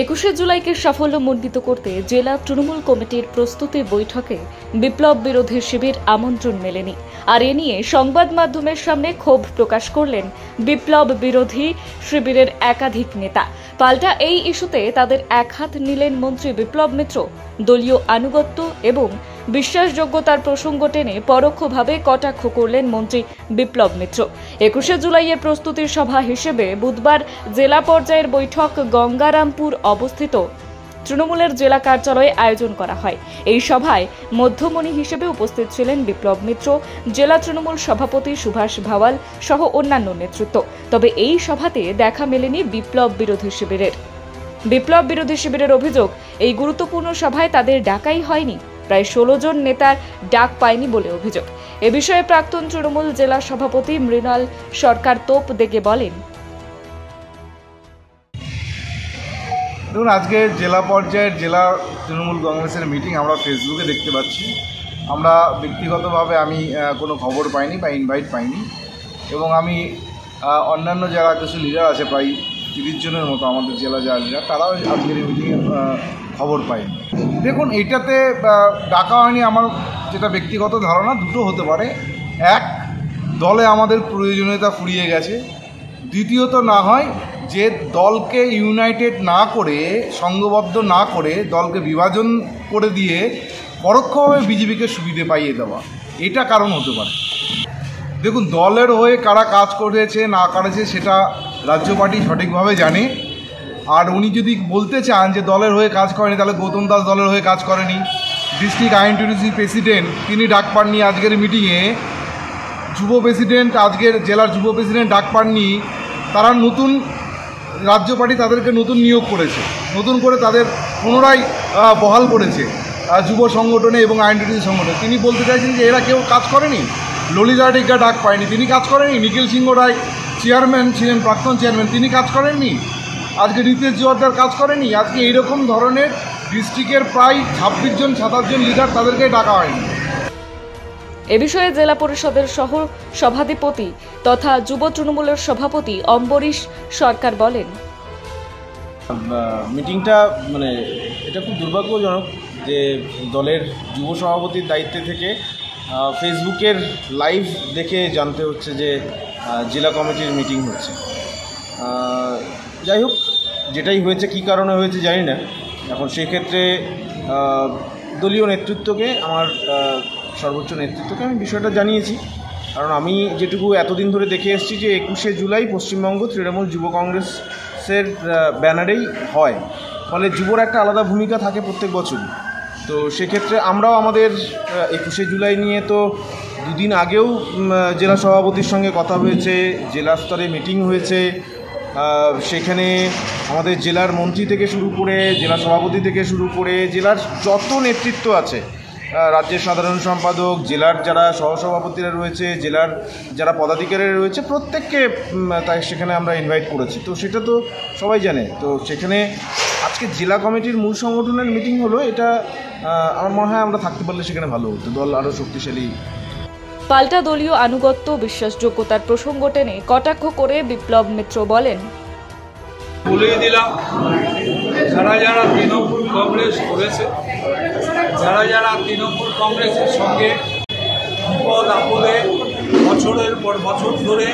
21শে জুলাইকে সাফল্যমণ্ডিত করতে জেলা তৃণমূল কমিটির প্রস্তুতি বৈঠকে বিপ্লব বিরোধী শিবির আমন্ত্রণ মেলেনি। আর এ নিয়ে সংবাদ মাধ্যমের সামনে ক্ষোভ প্রকাশ করলেন বিপ্লব বিরোধী শিবিরের একাধিক নেতা। পাল্টা এই ইস্যুতে তাদের একহাত নিলেন মন্ত্রী বিপ্লব মিত্র। দলীয় আনুগত্য এবং বিশ্বাসযোগ্যতার প্রসঙ্গ টেনে পরোক্ষভাবে কটাক্ষ করলেন মন্ত্রী বিপ্লব মিত্র। 21শে জুলাইয়ের প্রস্তুতির সভা হিসেবে বুধবার জেলা পর্যায়ের বৈঠক গঙ্গারামপুর অবস্থিত তৃণমূলের জেলা কার্যালয়ে আয়োজন করা হয়। এই সভায় মধ্যমণি হিসেবে উপস্থিত ছিলেন বিপ্লব মিত্র, জেলা তৃণমূল সভাপতি সুভাষ ভাওয়াল সহ অন্যান্য নেতৃত্ব। তবে এই সভাতে দেখা মেলেনি বিপ্লব বিরোধী শিবিরের। বিপ্লব বিরোধী শিবিরের অভিযোগ, এই গুরুত্বপূর্ণ সভায় তাদের ডাকাই হয়নি। প্রায় 16 জন নেতার ডাক পায়নি বলে অভিযোগ। এ বিষয়ে প্রাক্তন তৃণমূল জেলা সভাপতি মৃণাল সরকার তোপ দেখে বলেন, দেখুন, আজকে জেলা পর্যায়ের জেলা তৃণমূল কংগ্রেসের মিটিং আমরা ফেসবুকে দেখতে পাচ্ছি। আমরা ব্যক্তিগতভাবে আমি কোনো খবর পাইনি বা ইনভাইট পাইনি, এবং আমি অন্যান্য যারা কিছু লিডার আছে প্রায় 30 জনের মতো আমাদের জেলা যারা লিডার, তারাও আজকের এই মিটিংয়ে খবর পাইনি। দেখুন, এইটাতে ডাকা হয়নি, আমার যেটা ব্যক্তিগত ধারণা দুটো হতে পারে। এক, দলে আমাদের প্রয়োজনীয়তা ফুরিয়ে গেছে। দ্বিতীয়ত, না হয় যে দলকে ইউনাইটেড না করে, সংঘবদ্ধ না করে, দলকে বিভাজন করে দিয়ে পরোক্ষভাবে বিজেপিকে সুবিধে পাইয়ে দেওয়া, এটা কারণ হতে পারে। দেখুন, দলের হয়ে কারা কাজ করেছে না করেছে সেটা রাজ্য পার্টি সঠিকভাবে জানে। আর উনি যদি বলতে চান যে দলের হয়ে কাজ করেনি, তাহলে গৌতম দাস দলের হয়ে কাজ করেনি। ডিস্ট্রিক্ট আইএনটিটিউসি প্রেসিডেন্ট তিনি ডাক পাননি আজকের মিটিংয়ে। যুব প্রেসিডেন্ট, আজকের জেলার যুব প্রেসিডেন্ট ডাক পাননি। তারা নতুন রাজ্য পার্টি তাদেরকে নতুন নিয়োগ করেছে, নতুন করে তাদের পুনরায় বহাল করেছে যুব সংগঠনে এবং আইএনটিটিউসি সংগঠনে। তিনি বলতে চাইছেন যে এরা কেউ কাজ করেনি। ললিতা টিকা ডাক পায়নি, তিনি কাজ করেনি। নিখিল সিংহ রায় চেয়ারম্যান ছিলেন, প্রাক্তন চেয়ারম্যান, তিনি কাজ করেননি। আজকে রিতেশ জোয়ারদার কাজ করেনি। আজকে এইরকম ধরনের ডিস্ট্রিক্টের প্রায় 26 জন 27 জন লিডার, তাদেরকে ডাকা হয়নি। এ বিষয়ে জেলা পরিষদের সহ সভাধিপতি তথা যুব তৃণমূলের সভাপতি অম্বরীশ সরকার বলেন, মিটিংটা এটা খুব দুর্ভাগ্যজনক যে দলের যুব সভাপতির দায়িত্বে থেকে ফেসবুকের লাইভ দেখে জানতে হচ্ছে যে জেলা কমিটির মিটিং হচ্ছে। যাই হোক, যেটাই হয়েছে, কী কারণে হয়েছে জানি না। এখন সেক্ষেত্রে দলীয় নেতৃত্বকে, আমার সর্বোচ্চ নেতৃত্বকে আমি বিষয়টা জানিয়েছি। কারণ আমি যেটুকু এতদিন ধরে দেখে এসেছি যে 21শে জুলাই পশ্চিমবঙ্গ তৃণমূল যুব কংগ্রেসের ব্যানারেই হয়, ফলে যুবর একটা আলাদা ভূমিকা থাকে প্রত্যেক বছরই। তো সেক্ষেত্রে আমরাও আমাদের 21শে জুলাই নিয়ে তো দুদিন আগেও জেলা সভাপতির সঙ্গে কথা হয়েছে, জেলা স্তরে মিটিং হয়েছে। সেখানে আমাদের জেলার মন্ত্রী থেকে শুরু করে, জেলা সভাপতি থেকে শুরু করে, জেলার যত নেতৃত্ব আছে, রাজ্যের সাধারণ সম্পাদক, জেলার যারা সহসভাপতিরা রয়েছে, জেলার যারা পদাধিকারীরা রয়েছে, প্রত্যেককে তাই সেখানে আমরা ইনভাইট করেছি। তো সেটা তো সবাই জানে। তো সেখানে আজকে জেলা কমিটির মূল সংগঠনের মিটিং হলো, এটা আমার মনে হয় আমরা থাকতে পারলে সেখানে ভালো হতো, দল আরও শক্তিশালী। পাল্টা দলীয় আনুগত্য বিশ্বাসযোগ্যতার প্রসঙ্গ টেনে কটাক্ষ করে বিপ্লব মিত্র বলেন, বলেই দিলাম, যারা যারা তৃণমূল কংগ্রেস করেছে, যারা যারা তৃণমূল কংগ্রেসের সঙ্গে বিপদ আপদে বছরের পর বছর ধরে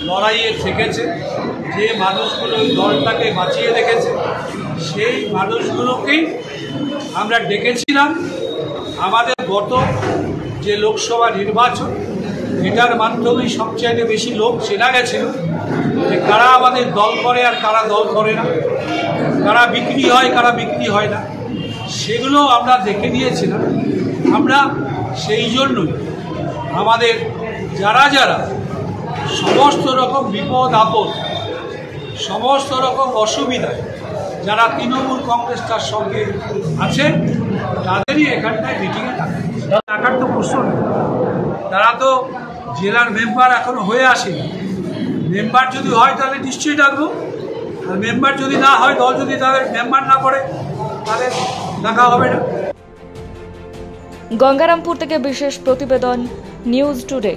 লড়াইয়ে থেকেছে, যে মানুষগুলো দলটাকে বাঁচিয়ে রেখেছে, সেই মানুষগুলোকেই আমরা ডেকেছিলাম। আমাদের গত যে লোকসভা নির্বাচন, এটার মাধ্যমেই সবচেয়ে বেশি লোক চেনা গেছিল যে কারা আমাদের দল করে আর কারা দল করে না, কারা বিক্রি হয় কারা বিক্রি হয় না, সেগুলো আমরা দেখে দিয়েছিলাম। আমরা সেই জন্যই আমাদের যারা যারা সমস্ত রকম বিপদ আপদ, সমস্ত রকম অসুবিধায় যারা তৃণমূল কংগ্রেস তার সঙ্গে আছে, তাদেরই এখানটায় মিটিংয়ে টাকার তো প্রশ্ন নেই। তারা তো জেলার মেম্বার এখনো হয়ে আসেনি। মেম্বার যদি হয় তাহলে নিশ্চয়ই ডাকবো, আর মেম্বার যদি না হয়, দল যদি তাদের মেম্বার না করে, তাহলে ডাকা হবে না। গঙ্গারামপুর থেকে বিশেষ প্রতিবেদন, নিউজ টুডে।